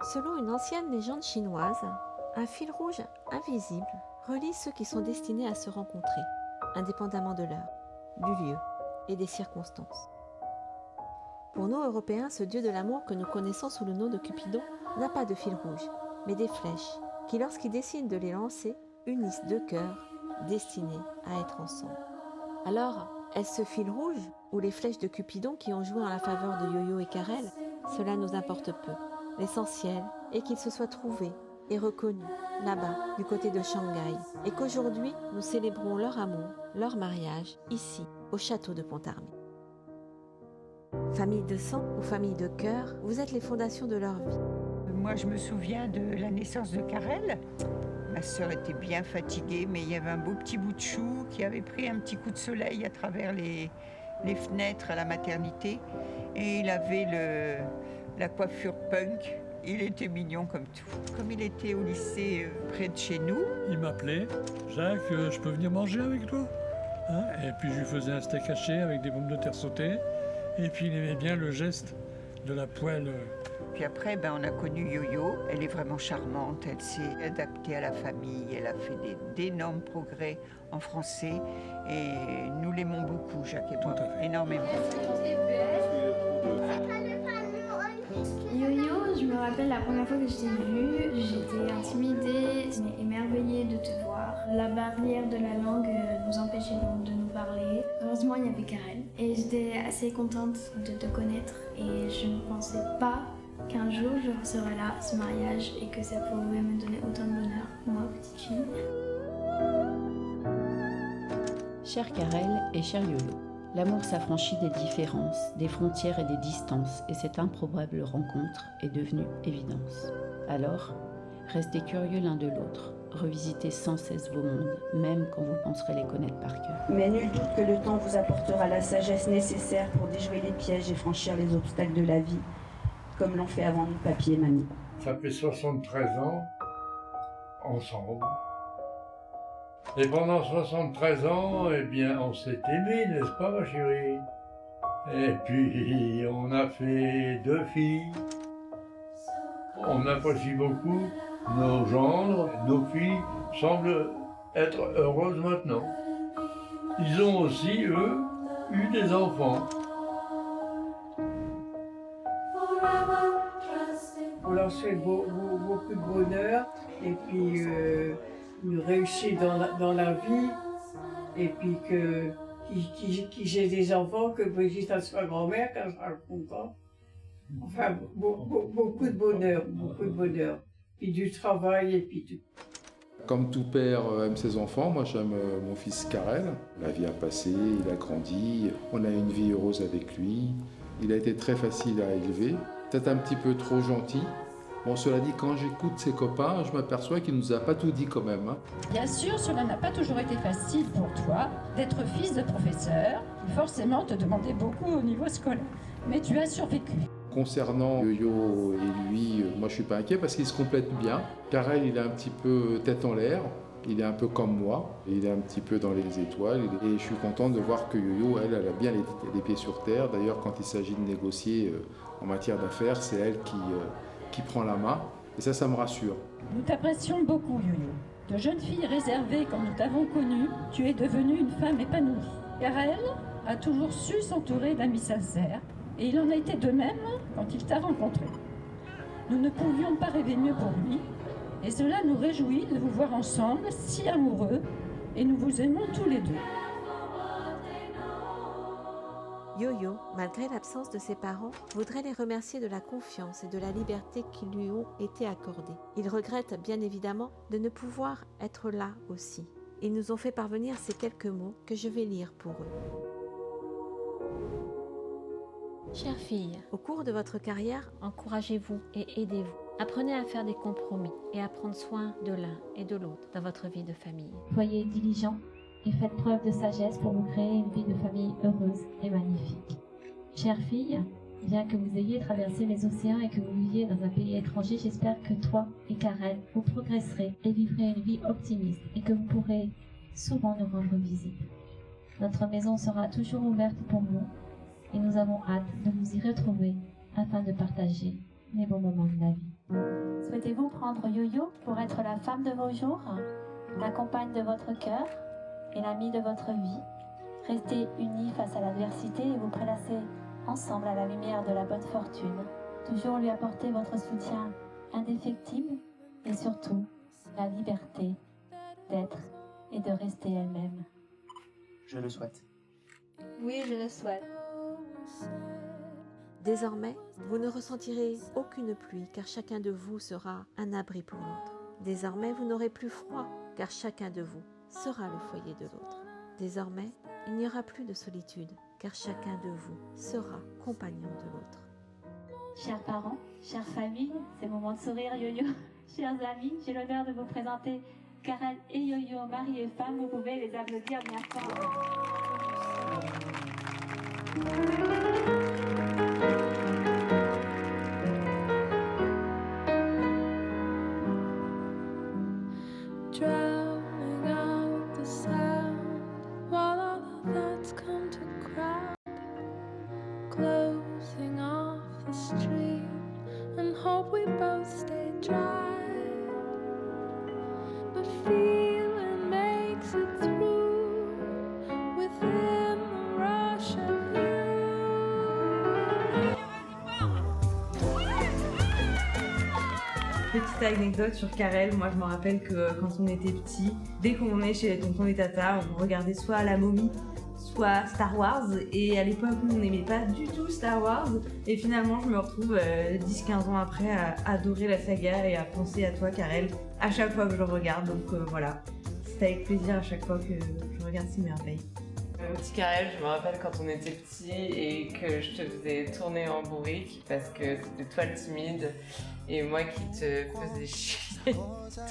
Selon une ancienne légende chinoise, un fil rouge invisible relie ceux qui sont destinés à se rencontrer, indépendamment de l'heure, du lieu et des circonstances. Pour nous Européens, ce dieu de l'amour que nous connaissons sous le nom de Cupidon n'a pas de fil rouge, mais des flèches qui, lorsqu'il décide de les lancer, unissent deux cœurs destinés à être ensemble. Alors, est-ce ce fil rouge ou les flèches de Cupidon qui ont joué en la faveur de Yo-Yo et Karel? Cela nous importe peu. L'essentiel est qu'ils se soient trouvés et reconnus là-bas, du côté de Shanghai, et qu'aujourd'hui, nous célébrons leur amour, leur mariage, ici, au château de Pontarmé. Famille de sang ou famille de cœur, vous êtes les fondations de leur vie. Moi, je me souviens de la naissance de Karel. Ma sœur était bien fatiguée, mais il y avait un beau petit bout de chou qui avait pris un petit coup de soleil à travers les fenêtres à la maternité. Et il avait la coiffure punk. Il était mignon comme tout. Comme il était au lycée près de chez nous. Il m'appelait, Jacques, je peux venir manger avec toi, hein? Et puis je lui faisais un steak haché avec des pommes de terre sautées. Et puis il aimait bien le geste de la poêle. Puis après, on a connu Yo-Yo. Elle est vraiment charmante. Elle s'est adaptée à la famille. Elle a fait d'énormes progrès en français. Et nous l'aimons beaucoup, Jacques et moi. Énormément. Yo-Yo, je me rappelle la première fois que je t'ai vue, j'étais intimidée, mais émerveillée de te voir. La barrière de la langue nous empêchait donc de nous parler. Heureusement, il y avait Karel. Et j'étais assez contente de te connaître et je ne pensais pas qu'un jour je serais là, à ce mariage, et que ça pouvait me donner autant de bonheur, moi, petite fille. Cher Karel et cher Yo-Yo, l'amour s'affranchit des différences, des frontières et des distances, et cette improbable rencontre est devenue évidence. Alors, restez curieux l'un de l'autre, revisitez sans cesse vos mondes, même quand vous penserez les connaître par cœur. Mais nul doute que le temps vous apportera la sagesse nécessaire pour déjouer les pièges et franchir les obstacles de la vie, comme l'ont fait avant nous papy et mamie. Ça fait 73 ans, ensemble. Et pendant 73 ans, eh bien, on s'est aimé, n'est-ce pas, ma chérie? Et puis, on a fait 2 filles. On apprécie beaucoup nos gendres. Nos filles semblent être heureuses maintenant. Ils ont aussi, eux, eu des enfants. On leur souhaite beaucoup de bonheur et puis une réussite dans la vie et puis qu'ils aient des enfants, que Brigitte soit grand-mère, qu'elle sera contente. Enfin, beaucoup de bonheur. Puis du travail et puis tout. Comme tout père aime ses enfants, moi j'aime mon fils Karel. La vie a passé, il a grandi, on a une vie heureuse avec lui. Il a été très facile à élever, peut-être un petit peu trop gentil. Bon, cela dit, quand j'écoute ses copains, je m'aperçois qu'il ne nous a pas tout dit quand même. Bien sûr, cela n'a pas toujours été facile pour toi d'être fils de professeur, qui forcément te demandait beaucoup au niveau scolaire. Mais tu as survécu. Concernant Yo-Yo et lui, moi je suis pas inquiet parce qu'ils se complètent bien. Karel, il est un petit peu tête en l'air, il est un peu comme moi, il est un petit peu dans les étoiles et je suis content de voir que Yo-Yo, elle a bien les pieds sur terre. D'ailleurs, quand il s'agit de négocier en matière d'affaires, c'est elle qui prend la main et ça me rassure. Nous t'apprécions beaucoup, Yo-Yo. De jeune fille réservée quand nous t'avons connue, tu es devenue une femme épanouie. Karel a toujours su s'entourer d'amis sincères. Et il en a été de même quand il t'a rencontré. Nous ne pouvions pas rêver mieux pour lui, et cela nous réjouit de vous voir ensemble, si amoureux, et nous vous aimons tous les deux. Yo-Yo, malgré l'absence de ses parents, voudrait les remercier de la confiance et de la liberté qui lui ont été accordées. Il regrette bien évidemment de ne pouvoir être là aussi. Ils nous ont fait parvenir ces quelques mots que je vais lire pour eux. Chère fille, au cours de votre carrière, encouragez-vous et aidez-vous. Apprenez à faire des compromis et à prendre soin de l'un et de l'autre dans votre vie de famille. Soyez diligents et faites preuve de sagesse pour vous créer une vie de famille heureuse et magnifique. Chère fille, bien que vous ayez traversé les océans et que vous viviez dans un pays étranger, j'espère que toi et Karel, vous progresserez et vivrez une vie optimiste et que vous pourrez souvent nous rendre visite. Notre maison sera toujours ouverte pour vous. Et nous avons hâte de vous y retrouver afin de partager les bons moments de la vie. Souhaitez-vous prendre Yo-Yo pour être la femme de vos jours, la compagne de votre cœur et l'amie de votre vie? Restez unis face à l'adversité et vous prélasser ensemble à la lumière de la bonne fortune. Toujours lui apporter votre soutien indéfectible et surtout la liberté d'être et de rester elle-même. Je le souhaite. Oui, je le souhaite. Désormais, vous ne ressentirez aucune pluie car chacun de vous sera un abri pour l'autre. Désormais, vous n'aurez plus froid car chacun de vous sera le foyer de l'autre. Désormais, il n'y aura plus de solitude car chacun de vous sera compagnon de l'autre. Chers parents, chères familles, c'est le moment de sourire, Yo-Yo. Chers amis, j'ai l'honneur de vous présenter Karel et Yo-Yo, mari et femme. Vous pouvez les applaudir bien fort. Drowning out the sound while all the thoughts come to crowd, closing off the street and hope we both stay dry, but feeling makes it through within the rush of you. Petite anecdote sur Karel, moi je me rappelle que quand on était petit, dès qu'on est chez tonton et tata, on regardait soit La Momie, soit Star Wars, et à l'époque on n'aimait pas du tout Star Wars, et finalement je me retrouve 10-15 ans après à adorer la saga et à penser à toi Karel à chaque fois que je regarde, donc voilà, c'est avec plaisir à chaque fois que je regarde ces merveilles. Petit Karel, je me rappelle quand on était petit et que je te faisais tourner en bourrique parce que c'était toi le timide et moi qui te faisais chier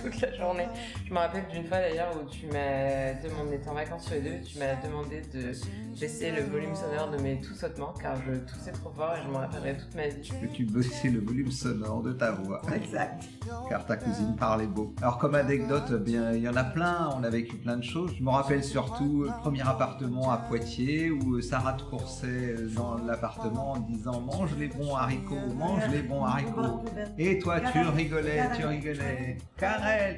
toute la journée. Je me rappelle d'une fois d'ailleurs où tu m'as demandé, en vacances sur les deux, tu m'as demandé de baisser le volume sonore de mes toussotements car je toussais trop fort et je me rappellerai toute ma vie. Que tu baissais le volume sonore de ta voix. Exact. Car ta cousine parlait beau. Alors comme anecdote, bien il y en a plein, on a vécu plein de choses. Je me rappelle surtout le premier appartement à Poitiers où Sarah te coursait dans l'appartement en disant mange les bons haricots, mange les bons haricots. Et toi tu rigolais. Karel,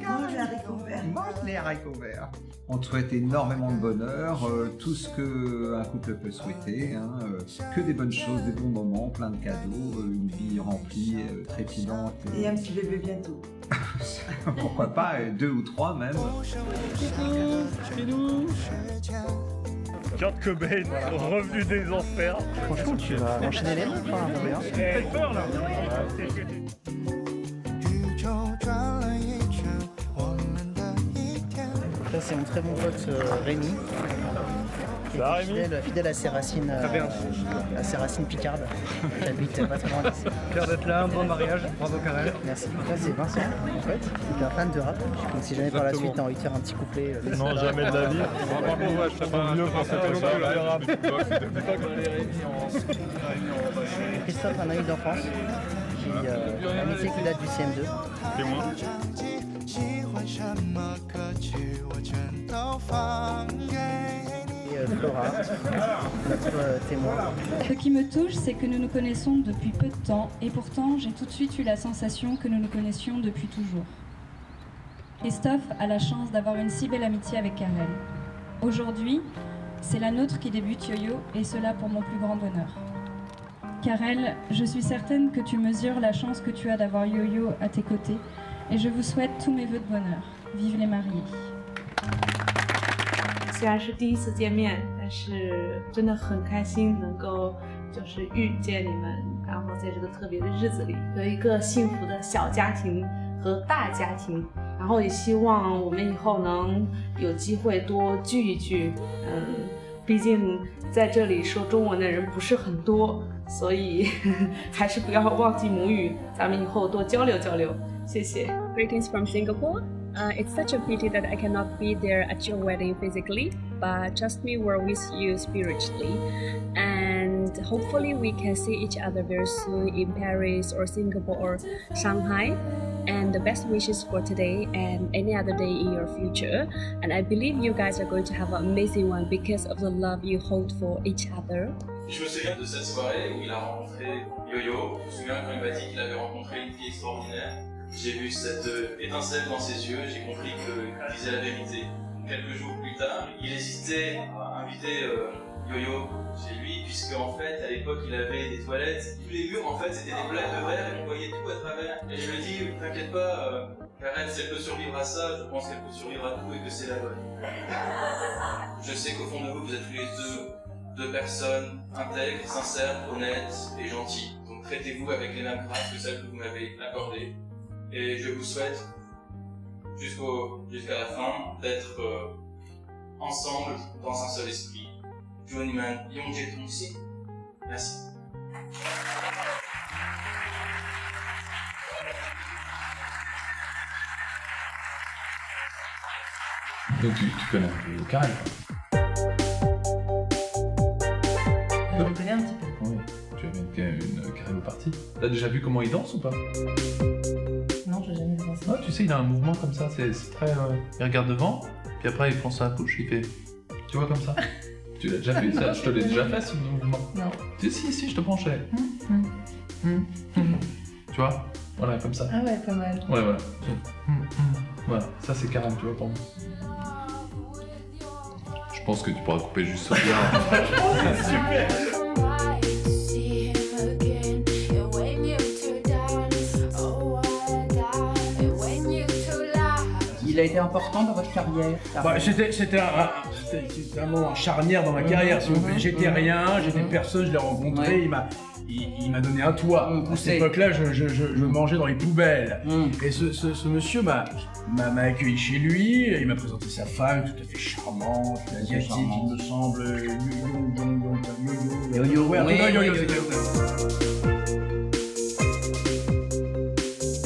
mange les haricots verts. Mange les haricots verts. On te souhaite énormément de bonheur, tout ce qu'un couple peut souhaiter, hein, que des bonnes choses, des bons moments, plein de cadeaux, une vie remplie, trépidante. Et un petit bébé bientôt. Pourquoi pas, 2 ou 3 même. Kurt Cobain, revenu des enfers. Franchement, tu vas enchaîner les mains, quoi, hein. T'as peur là. Ça, c'est mon très bon pote Rémi. Fidèle à ses racines, picardes. J'habite pas très loin d'ici. Fier d'être là, un bon mariage, bravo Karel. Merci. Là c'est Vincent en fait, il est un fan de rap. Je ne sais jamais par la suite envie de faire un petit couplet. Non, jamais de la vie. Bravo, je serais pas vieux quand c'était ça. Christophe, un ami d'enfance, qui amitié qui date du CM2. Et moi. Flora, notre témoin. Ce qui me touche, c'est que nous nous connaissons depuis peu de temps et pourtant j'ai tout de suite eu la sensation que nous nous connaissions depuis toujours. Christophe a la chance d'avoir une si belle amitié avec Karel. Aujourd'hui, c'est la nôtre qui débute, Yo-Yo, et cela pour mon plus grand bonheur. Karel, je suis certaine que tu mesures la chance que tu as d'avoir Yo-Yo à tes côtés et je vous souhaite tous mes vœux de bonheur. Vive les mariés. 虽然是第一次见面，但是真的很开心能够就是遇见你们，然后在这个特别的日子里有一个幸福的小家庭和大家庭，然后也希望我们以后能有机会多聚一聚。毕竟在这里说中文的人不是很多，所以还是不要忘记母语，咱们以后多交流交流。谢谢。 Greetings from Singapore. It's such a pity that I cannot be there at your wedding physically, but trust me, we're with you spiritually. And hopefully we can see each other very soon in Paris or Singapore or Shanghai. And the best wishes for today and any other day in your future. And I believe you guys are going to have an amazing one because of the love you hold for each other. Je me souviens de cette soirée où il a rencontré Yo-Yo. Je me souviens quand il m'a dit qu'il avait rencontré une fille extraordinaire. J'ai vu cette étincelle dans ses yeux, j'ai compris qu'il disait la vérité. Quelques jours plus tard, il hésitait à inviter Yo-Yo chez lui, puisque en fait, à l'époque, il avait des toilettes. Tous les murs, en fait, c'était des plaques de verre et on voyait tout à travers. Et je lui ai dit, t'inquiète pas, Karen, si elle peut survivre à ça, je pense qu'elle peut survivre à tout et que c'est la bonne. Je sais qu'au fond de vous, vous êtes tous les deux personnes intègres, sincères, honnêtes et gentilles. Donc traitez-vous avec les mêmes grâces que celles que vous m'avez accordées. Et je vous souhaite, jusqu'à la fin, d'être ensemble dans un seul esprit. Johnnyman Yongjetong Si. Merci. Donc tu connais un peu Karel. Je le connais un petit peu. Oui, tu avais une Karel au parti. T'as déjà vu comment il danse ou pas? Non, j'ai jamais vu ça. Ah, tu sais, il a un mouvement comme ça, c'est très... il regarde devant, puis après il prend sa bouche, il fait... Tu vois comme ça? Tu l'as déjà fait ça? Je te l'ai déjà fait ce mouvement. Non. Si, je te penchais. Tu vois? Voilà, comme ça. Ah ouais, pas mal. Ouais, voilà. Voilà, ça c'est Karen, tu vois, pour moi. Je pense que tu pourras couper juste ça bien. Super. Il a été important dans votre carrière? C'était un moment charnière dans ma carrière, si vous voulez. J'étais rien, j'étais personne, je l'ai rencontré, il m'a donné un toit. À cette époque-là, je mangeais dans les poubelles. Et ce monsieur m'a accueilli chez lui, il m'a présenté sa femme, tout à fait charmante, asiatique, il me semble. Yo-Yo.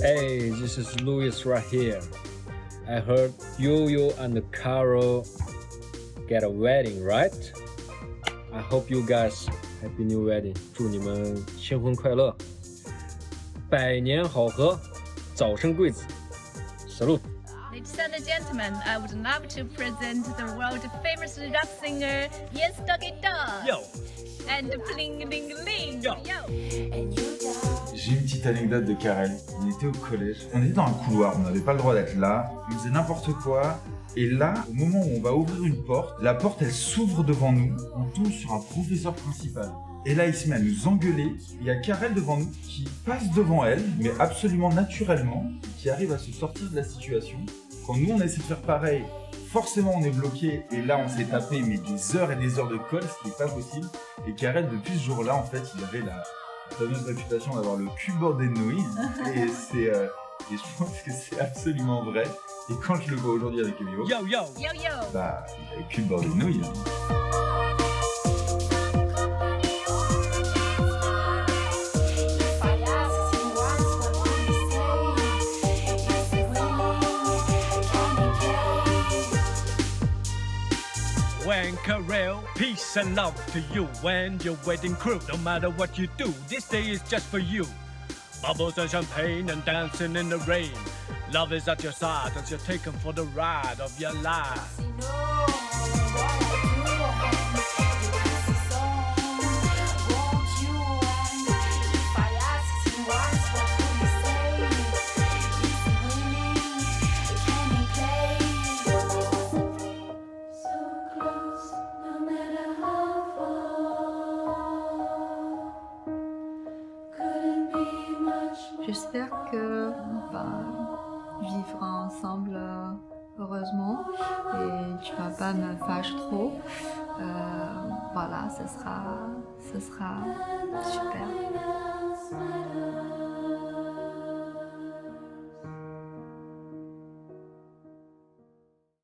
Hey, this is Louis right here. I heard Yo-Yo and Carol get a wedding, right? I hope you guys happy new wedding. 祝你们新婚快乐，百年好合，早生贵子。Salute. Ladies and gentlemen, I would love to present the world famous rap singer Yes Doggy Dog. Yo. And Bling Ling Ling. Yo. J'ai une petite anecdote de Karel. On était au collège, on était dans un couloir, on n'avait pas le droit d'être là, il faisait n'importe quoi. Et là, au moment où on va ouvrir une porte, la porte elle s'ouvre devant nous, on tombe sur un professeur principal. Et là il se met à nous engueuler, il y a Karel devant nous qui passe devant elle, mais absolument naturellement, qui arrive à se sortir de la situation. Quand nous on essaie de faire pareil, forcément on est bloqué, et là on s'est tapé mais des heures et des heures de colle, ce qui n'est pas possible. Et Karel depuis ce jour-là, en fait, il avait la fameuse réputation d'avoir le cul bordé de nouilles, et et je pense que c'est absolument vrai. Et quand je le vois aujourd'hui avec Yo-Yo, bah, il a le cul bordé de nouilles. When Karel, peace and love to you and your wedding crew. No matter what you do, this day is just for you. Bubbles and champagne and dancing in the rain. Love is at your side as you're taken for the ride of your life. J'espère qu'on va vivre ensemble heureusement et tu vas pas me fâcher trop. Voilà, ce sera super.